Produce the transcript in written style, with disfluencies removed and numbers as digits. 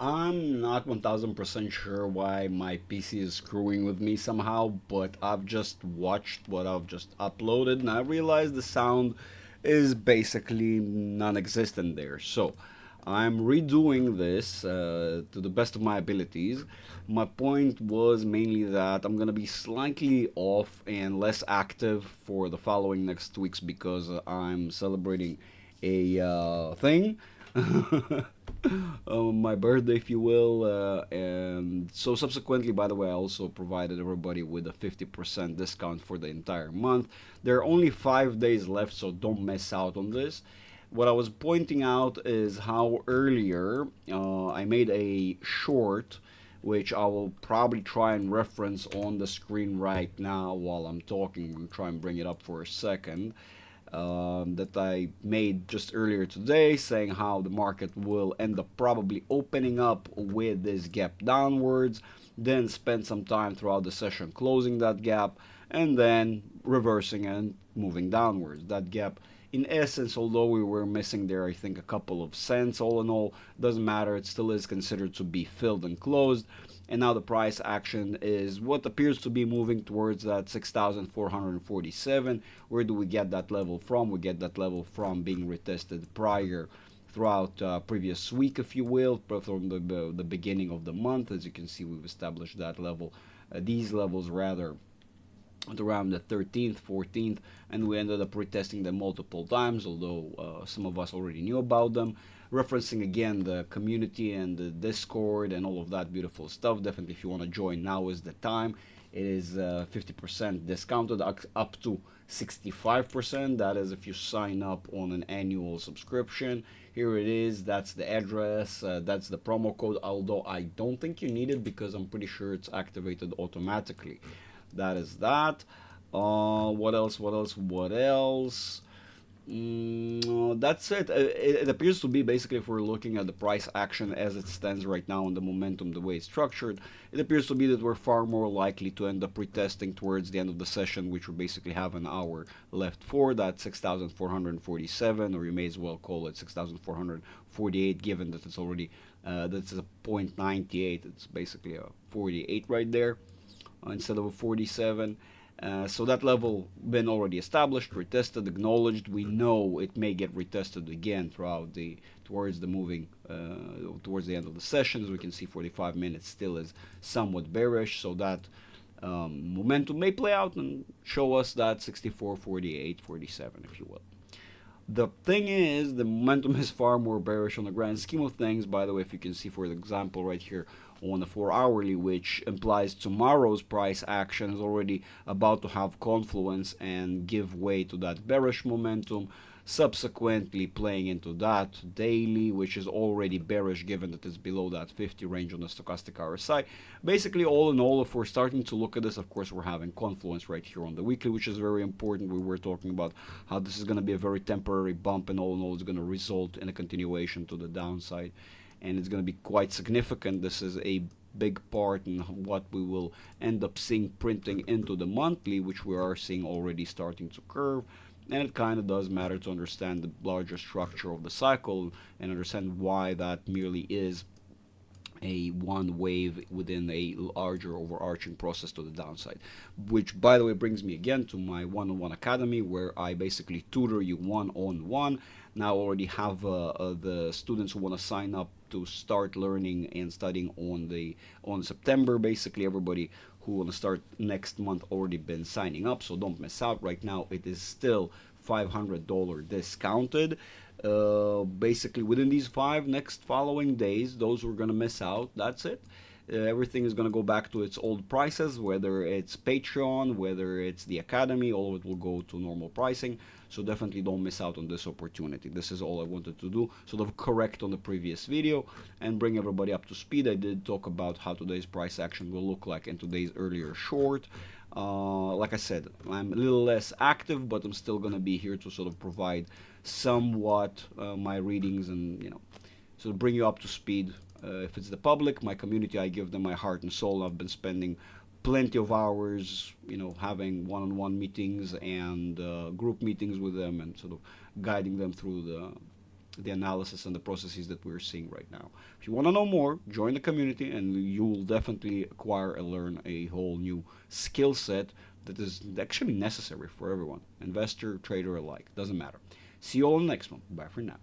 I'm not 1000% sure why my PC is screwing with me somehow, but I've just watched what I've just uploaded and I realized the sound is basically non existent there. So I'm redoing this to the best of my abilities. My point was mainly that I'm gonna be slightly off and less active for the following next weeks because I'm celebrating a thing. My birthday, if you will. And so, subsequently, by the way, I also provided everybody with a 50% discount for the entire month. There are only 5 days left, so don't miss out on this. What I was pointing out is how earlier I made a short, which I will probably try and reference on the screen right now while I'm talking. I'm try and bring it up for a second that I made just earlier today, saying how the market will end up probably opening up with this gap downwards, then spend some time throughout the session closing that gap, and then reversing and moving downwards. That gap, in essence, although we were missing there, I think a couple of cents, all in all, doesn't matter. It still is considered to be filled and closed. And now the price action is what appears to be moving towards that 6,447. Where do we get that level from? We get that level from being retested prior throughout previous week, if you will, from the beginning of the month. As you can see, we've established that level, these levels rather, at around the 13th, 14th, and we ended up retesting them multiple times, although some of us already knew about them. Referencing again the community and the Discord and all of that beautiful stuff. Definitely, if you want to join, now is the time. It is 50% discounted up to 65%. That is if you sign up on an annual subscription. Here it is. That's the address. That's the promo code. Although I don't think you need it because I'm pretty sure it's activated automatically. That is that. What else? What else? What else? That's it. It appears to be basically, if we're looking at the price action as it stands right now and the momentum, the way it's structured, it appears to be that we're far more likely to end up retesting towards the end of the session, which we basically have an hour left for. That 6,447, or you may as well call it 6,448, given that it's already that's a 0.98. It's basically a 48 right there instead of a 47. So that level been already established, retested, acknowledged. We know it may get retested again throughout the towards the moving towards the end of the session. As we can see, 45 minutes still is somewhat bearish. So that momentum may play out and show us that 64, 48, 47, if you will. The thing is, the momentum is far more bearish on the grand scheme of things. By the way, if you can see, for example, right here on the 4 hourly, which implies tomorrow's price action is already about to have confluence and give way to that bearish momentum, subsequently playing into that daily, which is already bearish given that it's below that 50 range on the stochastic RSI. Basically, all in all, if we're starting to look at this, of course, we're having confluence right here on the weekly, which is very important. We were talking about how this is going to be a very temporary bump, and all in all, it's going to result in a continuation to the downside, and it's going to be quite significant. This is a big part in what we will end up seeing printing into the monthly, which we are seeing already starting to curve. And it kind of does matter to understand the larger structure of the cycle and understand why that merely is a one wave within a larger overarching process to the downside. Which, by the way, brings me again to my one-on-one academy, where I basically tutor you one-on-one. Now I already have the students who want to sign up to start learning and studying on September. Basically, everybody who want to start next month already been signing up, so don't miss out. Right now, it is still $500 discounted. Basically, within these five next following days, those who are going to miss out, that's it. Everything is going to go back to its old prices, whether it's Patreon, whether it's the Academy, all of it will go to normal pricing. So definitely don't miss out on this opportunity. This is all I wanted to do, sort of correct on the previous video and bring everybody up to speed. I did talk about how today's price action will look like in today's earlier short. Like I said, I'm a little less active, but I'm still going to be here to sort of provide somewhat my readings and, sort of bring you up to speed. If it's the public, my community, I give them my heart and soul. I've been spending plenty of hours, having one-on-one meetings and group meetings with them and sort of guiding them through the analysis and the processes that we're seeing right now. If you want to know more, join the community and you will definitely acquire and learn a whole new skill set that is actually necessary for everyone, investor, trader alike. Doesn't matter. See you all in the next one. Bye for now.